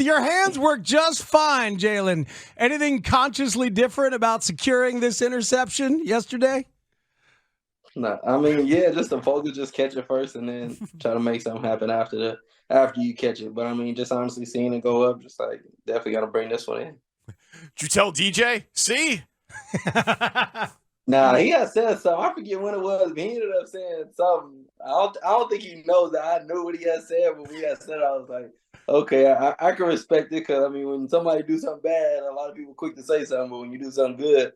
your hands work just fine, Jaylon. Anything consciously different about securing this interception yesterday? No, I mean, yeah, just the focus, just catch it first, and then try to make something happen after you catch it. But I mean, just honestly seeing it go up, just like definitely got to bring this one in. Did you tell DJ? See? Nah, he had said something. I forget when it was, but he ended up saying something. I don't think he knows that I knew what he had said, but when he had said it, I was like, okay, I can respect it, because I mean, when somebody do something bad, a lot of people quick to say something, but when you do something good,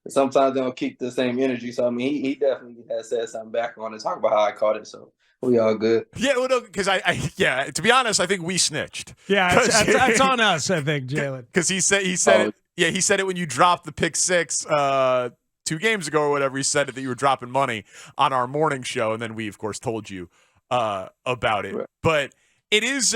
sometimes they don't keep the same energy. So I mean, he definitely has said something back on it, talk about how I caught it. So we all good. Yeah, well, no, because yeah. To be honest, I think we snitched. Yeah, it's on us, I think, Jaylon. Because he said it. Yeah, he said it when you dropped the pick six 2 games ago or whatever. He said it that you were dropping money on our morning show, and then we, of course, told you about it. Right. But it is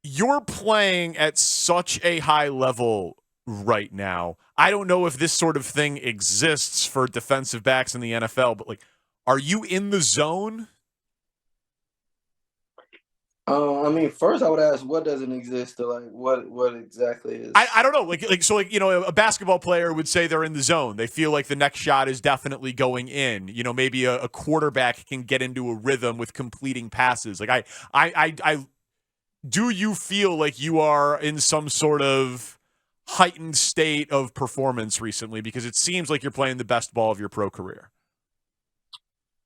you're playing at such a high level right now. I don't know if this sort of thing exists for defensive backs in the NFL, but like, are you in the zone? I mean, first I would ask, what doesn't exist, or like what exactly is? I don't know. Like you know, a basketball player would say they're in the zone. They feel like the next shot is definitely going in. You know, maybe a quarterback can get into a rhythm with completing passes. Like I do you feel like you are in some sort of heightened state of performance recently, because it seems like you're playing the best ball of your pro career?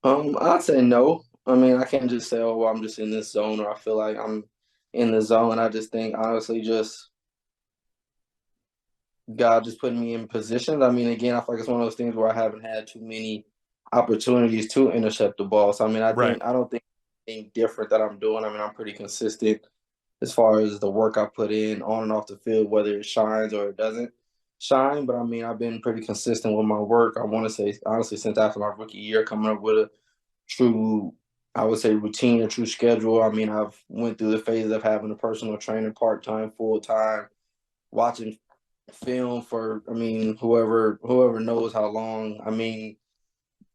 I'd say no. I mean, I can't just say, oh, well, I'm just in this zone, or I feel like I'm in the zone. I just think, honestly, just God just putting me in positions. I mean, again, I feel like it's one of those things where I haven't had too many opportunities to intercept the ball. So, I mean, I don't think anything different that I'm doing. I mean, I'm pretty consistent as far as the work I put in on and off the field, whether it shines or it doesn't shine. But I mean, I've been pretty consistent with my work. I want to say, honestly, since after my rookie year, coming up with a true, I would say, routine, a true schedule. I mean, I've went through the phases of having a personal trainer part-time, full-time, watching film for, I mean, whoever knows how long. I mean,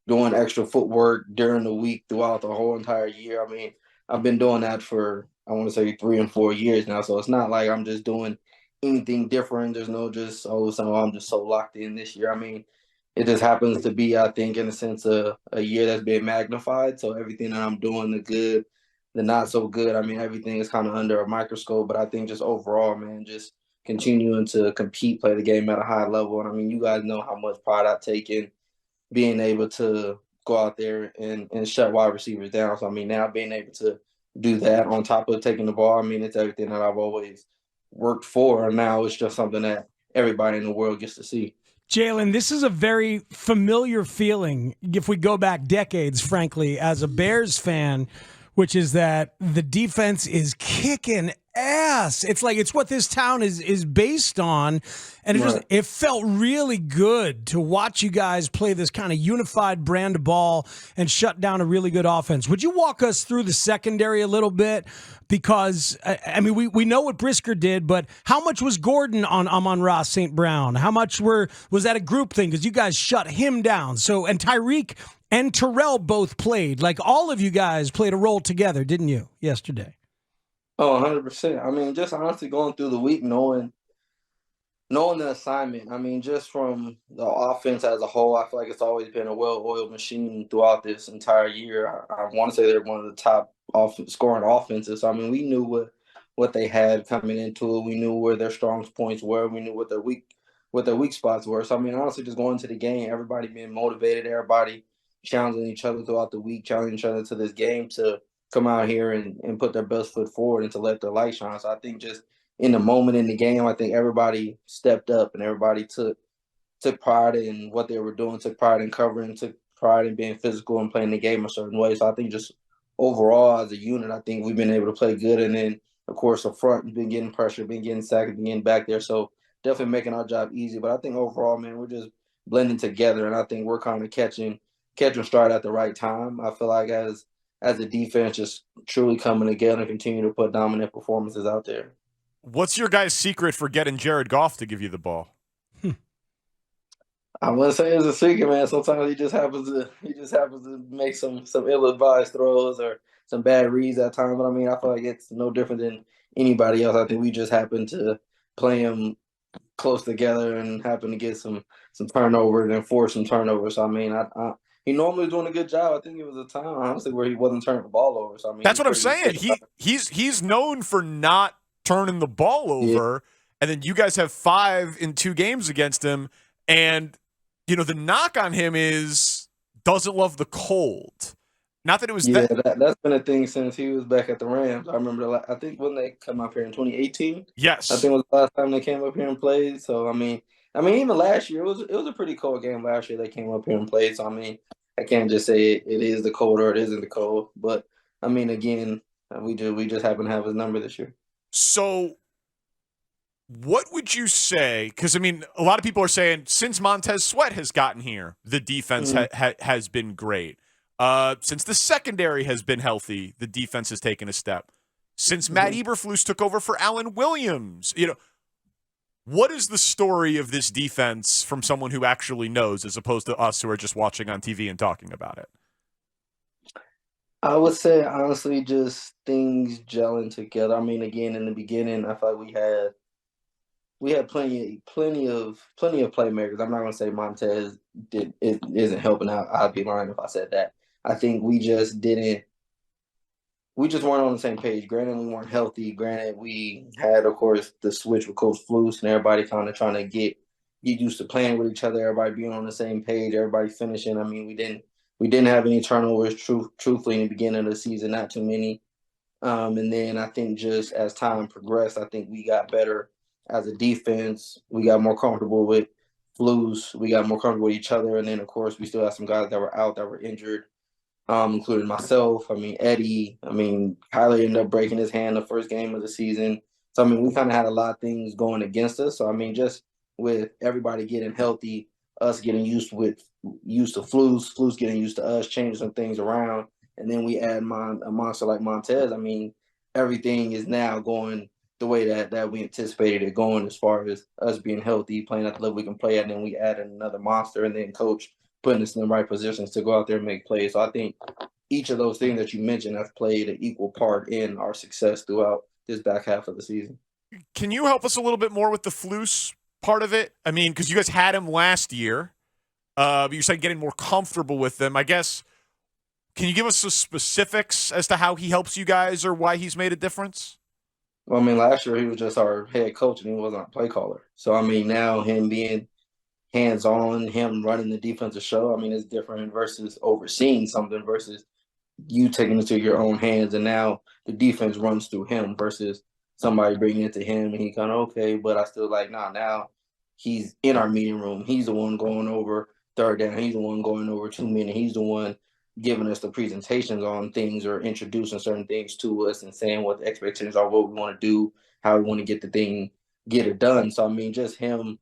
doing extra footwork during the week throughout the whole entire year. I mean, I've been doing that for, I want to say, 3 and 4 years now. So it's not like I'm just doing anything different. There's no just, so I'm just so locked in this year. I mean, it just happens to be, I think, in a sense, a year that's been magnified. So everything that I'm doing, the good, the not so good, I mean, everything is kind of under a microscope. But I think just overall, man, just continuing to compete, play the game at a high level. And I mean, you guys know how much pride I take in being able to go out there and shut wide receivers down. So, I mean, now being able to do that on top of taking the ball, I mean, it's everything that I've always worked for. And now it's just something that everybody in the world gets to see. Jaylon, this is a very familiar feeling if we go back decades, frankly, as a Bears fan, which is that the defense is kicking ass. It's like it's what this town is based on, and it felt really good to watch you guys play this kind of unified brand of ball and shut down a really good offense. Would you walk us through the secondary a little bit? Because I mean, we know what Brisker did, but how much was Gordon on Amon-Ra St. Brown? How much was that a group thing? Because you guys shut him down. So, and Tyreek and Terrell both played. Like, all of you guys played a role together, didn't you, yesterday? Oh, 100%. I mean, just honestly going through the week, knowing the assignment. I mean, just from the offense as a whole, I feel like it's always been a well-oiled machine throughout this entire year. I want to say they're one of the top scoring offenses. So, I mean, we knew what they had coming into it. We knew where their strong points were. We knew what their weak spots were. So, I mean, honestly, just going to the game, everybody being motivated, everybody challenging each other throughout the week, challenging each other to this game to come out here and put their best foot forward and to let their light shine. So I think just in the moment in the game, I think everybody stepped up and everybody took pride in what they were doing, took pride in covering, took pride in being physical and playing the game a certain way. So I think just overall as a unit, I think we've been able to play good. And then, of course, up front, we've been getting pressure, been getting sacked, been getting back there. So definitely making our job easy. But I think overall, man, we're just blending together. And I think we're kind of catching stride at the right time. I feel like as a defense, just truly coming together and continue to put dominant performances out there. What's your guys' secret for getting Jared Goff to give you the ball? I wouldn't say it's a secret, man. Sometimes he just happens to make some ill-advised throws or some bad reads at times. But I mean, I feel like it's no different than anybody else. I think we just happened to play them close together and happened to get some turnover and force some turnovers. So I mean, he normally was doing a good job. I think it was a time, honestly, where he wasn't turning the ball over. So I mean, That's what I'm saying. He's known for not turning the ball over, and then you guys have 5 in 2 games against him, and the knock on him is doesn't love the cold. Not that it was that's been a thing since he was back at the Rams. I remember, I think when they come up here in 2018. Yes, I think it was the last time they came up here and played. So I mean, even last year it was a pretty cold game. Last year they came up here and played. So I mean, I can't just say it is the cold or it isn't the cold. But I mean, again, we just happen to have his number this year. So, what would you say? Because I mean, a lot of people are saying since Montez Sweat has gotten here, the defense has been great. Since the secondary has been healthy, the defense has taken a step. Since Matt Eberflus took over for Alan Williams, what is the story of this defense from someone who actually knows, as opposed to us who are just watching on TV and talking about it? I would say honestly, just things gelling together. I mean, again, in the beginning, I felt like we had plenty of playmakers. I'm not going to say Montez isn't helping out. I'd be lying if I said that. I think we just weren't on the same page. Granted, we weren't healthy. Granted, we had, of course, the switch with Coach Flus and everybody kind of trying to get used to playing with each other. Everybody being on the same page. Everybody finishing. I mean, we didn't have any turnovers. Truthfully, in the beginning of the season, not too many. And then I think just as time progressed, I think we got better as a defense. We got more comfortable with Flus. We got more comfortable with each other. And then, of course, we still have some guys that were out, that were injured. Including myself. I mean, Eddie. I mean, Kyler ended up breaking his hand the first game of the season. So, I mean, we kind of had a lot of things going against us. So, I mean, just with everybody getting healthy, us getting used to Flus getting used to us, changing some things around, and then we add a monster like Montez. I mean, everything is now going the way that we anticipated it going, as far as us being healthy, playing at the level we can play at, and then we add another monster, and then coach putting us in the right positions to go out there and make plays. So I think each of those things that you mentioned have played an equal part in our success throughout this back half of the season. Can you help us a little bit more with the Flus part of it? I mean, because you guys had him last year, but you're saying getting more comfortable with them. I guess, can you give us some specifics as to how he helps you guys or why he's made a difference? Well, I mean, last year he was just our head coach and he wasn't our play caller. So, I mean, now him being hands-on, him running the defensive show, I mean, it's different versus overseeing something versus you taking it to your own hands, and now the defense runs through him versus somebody bringing it to him, and he kind of, okay, but I still like, nah, now he's in our meeting room. He's the one going over third down. He's the one going over 2 minutes. He's the one giving us the presentations on things or introducing certain things to us and saying what the expectations are, what we want to do, how we want to get it done. So, I mean, just him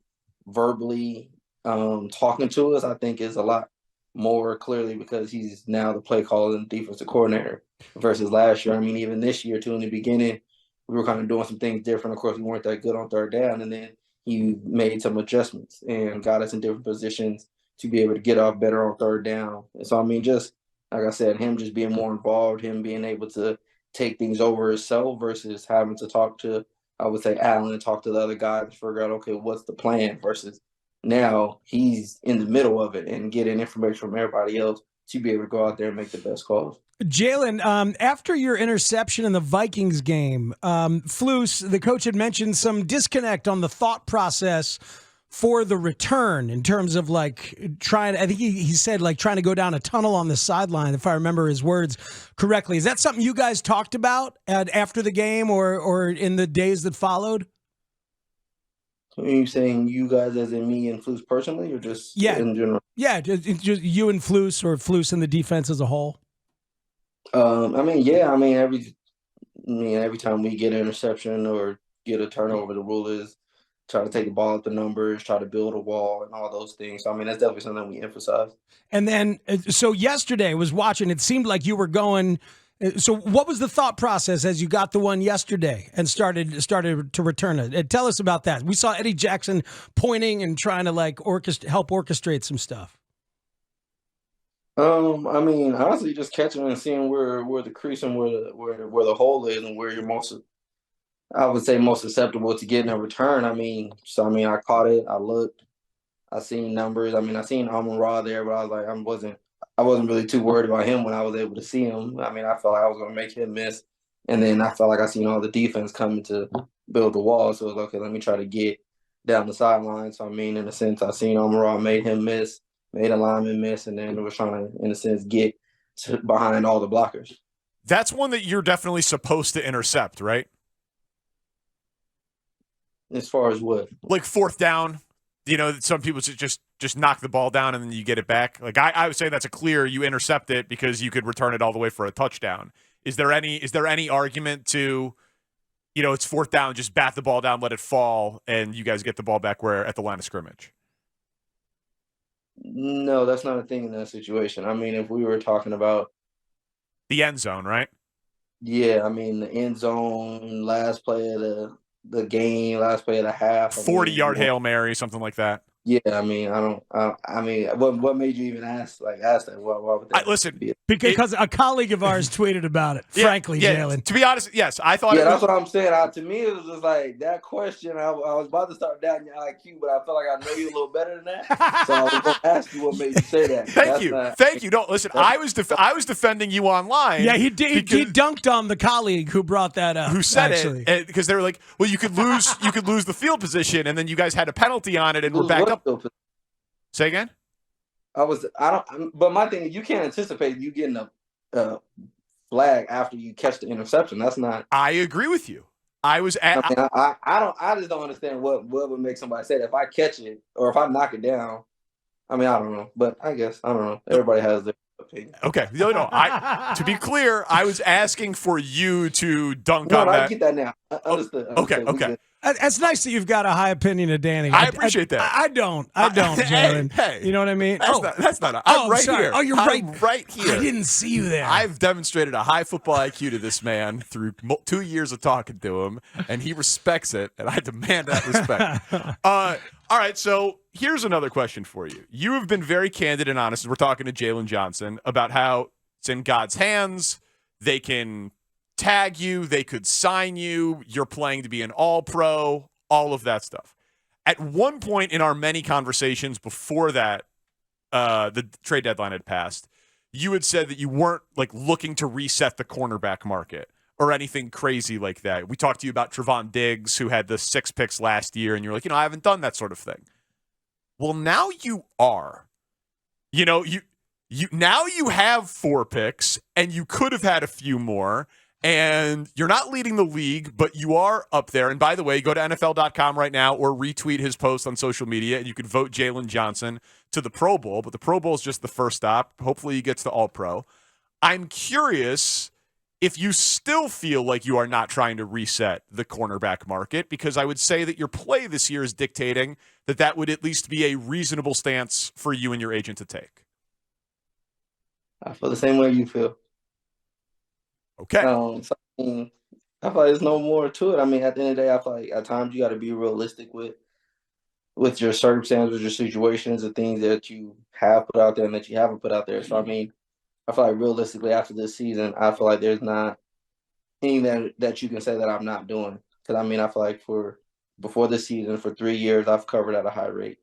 verbally talking to us, I think, is a lot more clearly because he's now the play caller and defensive coordinator versus last year. I mean, even this year, too, in the beginning, we were kind of doing some things different. Of course, we weren't that good on third down, and then he made some adjustments and got us in different positions to be able to get off better on third down. And so, I mean, just like I said, him just being more involved, him being able to take things over himself versus having to talk to, I would say, Allen and talk to the other guys to figure out, okay, what's the plan versus now he's in the middle of it and getting information from everybody else to be able to go out there and make the best calls. Jaylon, after your interception in the Vikings game, Flus, the coach, had mentioned some disconnect on the thought process for the return in terms of like trying, I think he said like trying to go down a tunnel on the sideline, if I remember his words correctly. Is that something you guys talked about after the game or in the days that followed? Are you saying you guys as in me and Flus personally or just in general? Yeah, just you and Flus or Flus and the defense as a whole? Every time we get an interception or get a turnover, the rule is try to take the ball up the numbers, try to build a wall and all those things. So, I mean, that's definitely something we emphasize. And then, so yesterday I was watching, it seemed like you were going. So what was the thought process as you got the one yesterday and started to return it? Tell us about that. We saw Eddie Jackson pointing and trying to like help orchestrate some stuff. Honestly, just catching and seeing where the crease and where the hole is and where you're most I would say most susceptible to getting a return. I mean, I caught it. I looked. I seen numbers. I mean, I seen Amon-Ra there, but I was like, I wasn't really too worried about him when I was able to see him. I mean, I felt like I was going to make him miss, and then I felt like I seen all the defense coming to build the wall. So it was okay. Let me try to get down the sideline. So I mean, in a sense, I seen Amon-Ra, made him miss, made a lineman miss, and then it was trying to, in a sense, get behind all the blockers. That's one that you're definitely supposed to intercept, right? As far as what? Like fourth down, some people just knock the ball down and then you get it back. Like I would say that's a clear you intercept it because you could return it all the way for a touchdown. Is there any argument to, it's fourth down, just bat the ball down, let it fall, and you guys get the ball back where at the line of scrimmage? No, that's not a thing in that situation. I mean, if we were talking about the end zone, right? Yeah, I mean the end zone, last play of the game, last play of the half. 40-yard Hail Mary, something like that. Yeah, I mean, what made you even ask that? Why would that listen, be? Because a colleague of ours tweeted about it, frankly, Jaylon. To be honest, yes, I thought that's what I'm saying. To me, it was just like that question. I was about to start down your IQ, but I felt like I know you a little better than that. So I was going to ask you what made you say that. Thank you. No, listen, I was defending you online. Yeah, he dunked on the colleague who brought that up. Who said it? Because they were like, well, you could lose the field position, and then you guys had a penalty on it, and we're back up. Say again? But my thing is, you can't anticipate you getting a flag after you catch the interception. That's not. I agree with you. I just don't understand what would make somebody say that. If I catch it or if I knock it down, I mean, I don't know. But I guess, I don't know. Everybody has their opinion. Okay. No, to be clear, I was asking for you to dunk on that. I get that now. I understood. Okay. It's nice that you've got a high opinion of Danny. I appreciate that. I don't, Jaylon. Hey, you know what I mean? That's not. I'm right sorry. here. Oh, you're right here. I didn't see you there. I've demonstrated a high football IQ to this man through 2 years of talking to him, and he respects it, and I demand that respect. All right, so here's another question for you. You have been very candid and honest. We're talking to Jaylon Johnson about how it's in God's hands. They can tag you. They could sign you. You're playing to be an all-pro, all of that stuff. At one point in our many conversations before that, the trade deadline had passed, you had said that you weren't like looking to reset the cornerback market or anything crazy like that. We talked to you about Trevon Diggs, who had the 6 picks last year, and you're like, I haven't done that sort of thing. Well, now you are. Now you have 4 picks, and you could have had a few more. And you're not leading the league, but you are up there. And by the way, go to NFL.com right now or retweet his post on social media, and you can vote Jaylon Johnson to the Pro Bowl. But the Pro Bowl is just the first stop. Hopefully he gets to All-Pro. I'm curious if you still feel like you are not trying to reset the cornerback market, because I would say that your play this year is dictating that would at least be a reasonable stance for you and your agent to take. I feel the same way you feel. Okay. I feel like there's no more to it. I mean, at the end of the day, I feel like at times you got to be realistic with your circumstances, with your situations, the things that you have put out there and that you haven't put out there. So, I mean, I feel like realistically after this season, I feel like there's not anything that you can say that I'm not doing. Because, I mean, I feel like before this season, for 3 years, I've covered at a high rate.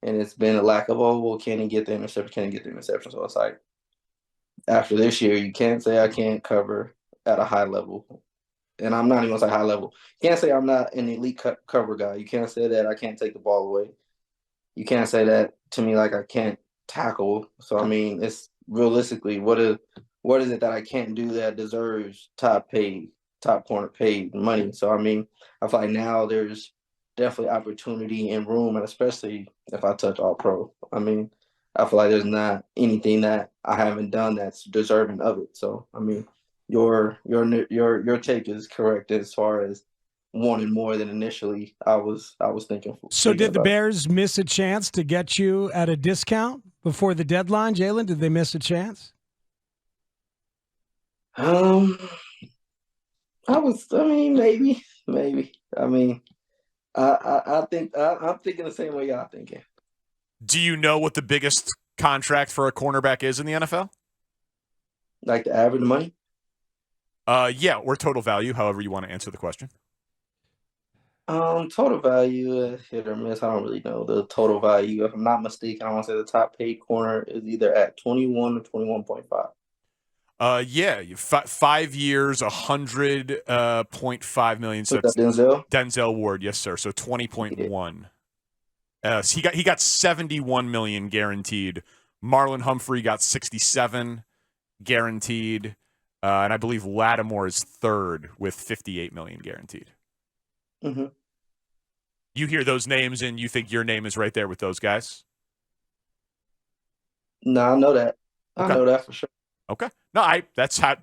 And it's been a lack of, can he get the interception? So it's like, after this year, you can't say I can't cover at a high level. And I'm not even going to say high level. You can't say I'm not an elite cover guy. You can't say that I can't take the ball away. You can't say that to me like I can't tackle. So, I mean, it's realistically, what is it that I can't do that deserves top corner paid money? So, I mean, I feel like now there's definitely opportunity and room, and especially if I touch All-Pro. I mean, I feel like there's not anything that I haven't done that's deserving of it. So, I mean, your take is correct as far as wanting more than initially I was thinking. So did the Bears miss a chance to get you at a discount before the deadline, Jaylon? Did they miss a chance? Maybe. I mean, I think I'm thinking the same way y'all thinking. Do you know what the biggest contract for a cornerback is in the NFL? Like the average money? Yeah, or total value, however you want to answer the question. Total value, hit or miss. I don't really know the total value. If I'm not mistaken, I want to say the top paid corner is either at 21 or 21.5. Yeah, 5 years, 100.5 million. So that's Denzel Ward, yes, sir. So 20.1. So he got 71 million guaranteed. Marlon Humphrey got 67 guaranteed, and I believe Lattimore is third with 58 million guaranteed. Mm-hmm. You hear those names and you think your name is right there with those guys? No, I know that. Okay. I know that for sure. Okay. No, that's how.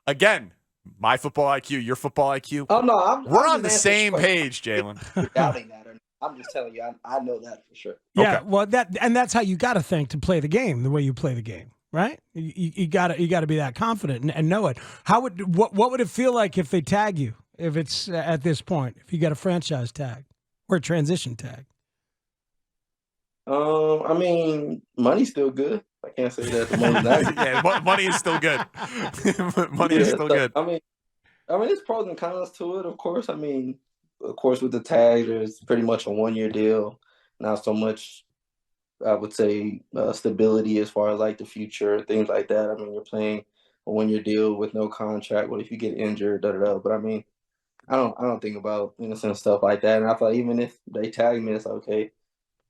Again, my football IQ, your football IQ. Oh no, we're on the same page, Jaylon. Doubting that, I'm just telling you, I know that for sure. Yeah, okay. Well, that's how you got to think to play the game the way you play the game, right? You got to be that confident and know it. What would it feel like if they tag you? If it's at this point, if you got a franchise tag or a transition tag? I mean, money's still good. I can't say that the money's not. Yeah, money is still good. Money is still good. I mean, there's pros and cons to it, of course. I mean, of course, with the tag, there's pretty much a 1-year deal. Not so much, I would say, stability as far as like the future, things like that. I mean, you're playing a 1-year deal with no contract. What if you get injured? But I mean, I don't think about innocent stuff like that. And I feel like even if they tag me, it's like, okay.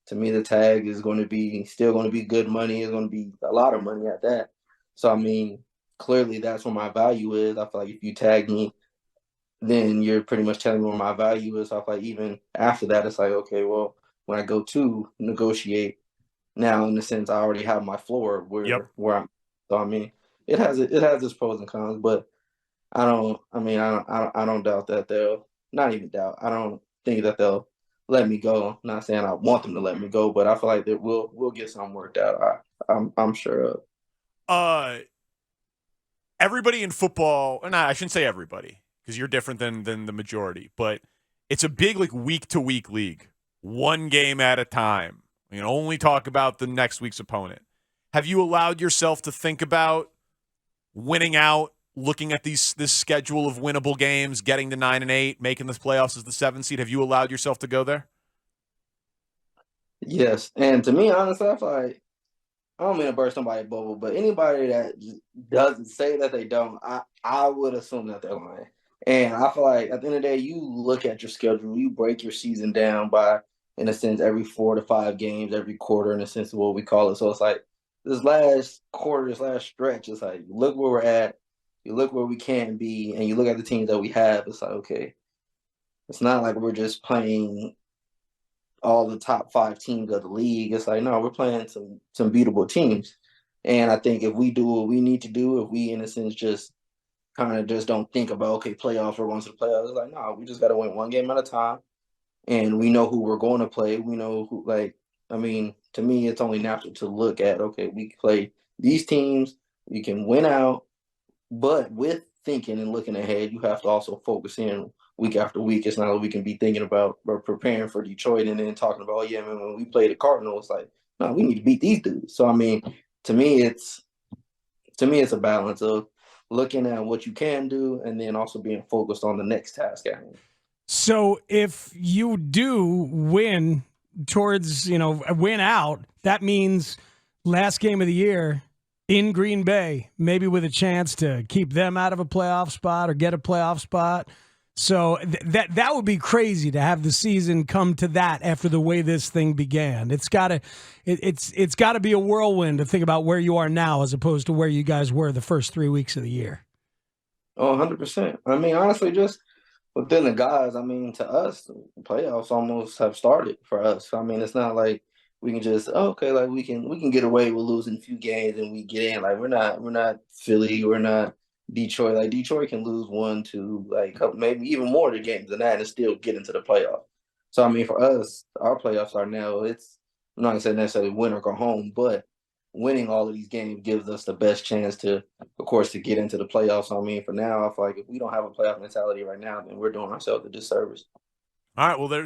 To me, the tag is still going to be good money. It's going to be a lot of money at that. So, I mean, clearly that's where my value is. I feel like if you tag me, then you're pretty much telling me where my value is. So I feel like even after that, it's like, okay, well, when I go to negotiate, now in a sense, I already have my floor where I'm. So, I mean, it has its pros and cons, but I don't doubt that they'll, not even doubt, I don't think that they'll let me go. Not saying I want them to let me go, but I feel like that we'll get something worked out. I'm sure of. Everybody in football, or not, I shouldn't say everybody, because you're different than the majority, but it's a big like week-to-week league. One game at a time. You can only talk about the next week's opponent. Have you allowed yourself to think about winning out, looking at this schedule of winnable games, getting to 9-8, making the playoffs as the 7th seed? Have you allowed yourself to go there? Yes, and to me, honestly, I feel like, I don't mean to burst somebody's bubble, but anybody that doesn't say that they don't, I would assume that they're lying. And I feel like at the end of the day, you look at your schedule, you break your season down by, in a sense, every 4 to 5 games, every quarter, in a sense of what we call it. So it's like this last quarter, this last stretch, it's like, look where we're at. You look where we can be, and you look at the teams that we have, it's like, okay, it's not like we're just playing all the top 5 teams of the league. It's like, no, we're playing some beatable teams. And I think if we do what we need to do, if we, in a sense, just kind of just don't think about, okay, playoffs, we're going to the playoffs, it's like, no, we just got to win one game at a time. And we know who we're going to play. We know who, like, I mean, to me, it's only natural to look at, okay, we can play these teams, we can win out. But with thinking and looking ahead, you have to also focus in week after week. It's not like we can be thinking about or preparing for Detroit and then talking about, oh, yeah, man, when we play the Cardinals, it's like, no, we need to beat these dudes. So, I mean, to me, it's a balance of looking at what you can do and then also being focused on the next task at hand. So if you do win towards, win out, that means last game of the year in Green Bay, maybe with a chance to keep them out of a playoff spot or get a playoff spot. So that would be crazy to have the season come to that after the way this thing began. It's gotta be a whirlwind to think about where you are now as opposed to where you guys were the first 3 weeks of the year. Oh, 100%. I mean, honestly, just within the guys, I mean, to us, playoffs almost have started for us. I mean, it's not like we can just, okay, like we can get away with losing a few games and we get in. Like we're not Philly, we're not Detroit. Like Detroit can lose 1, 2, like maybe even more of the games than that and still get into the playoff. So I mean, for us, our playoffs are now. I'm not gonna say necessarily win or go home, but winning all of these games gives us the best chance to, of course, to get into the playoffs. So, I mean, for now, I feel like if we don't have a playoff mentality right now, then we're doing ourselves a disservice. All right, well,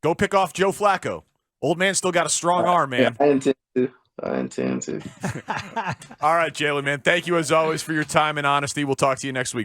go pick off Joe Flacco. Old man still got a strong arm, man. Yeah, I intend to. All right, Jaylon, man. Thank you as always for your time and honesty. We'll talk to you next week.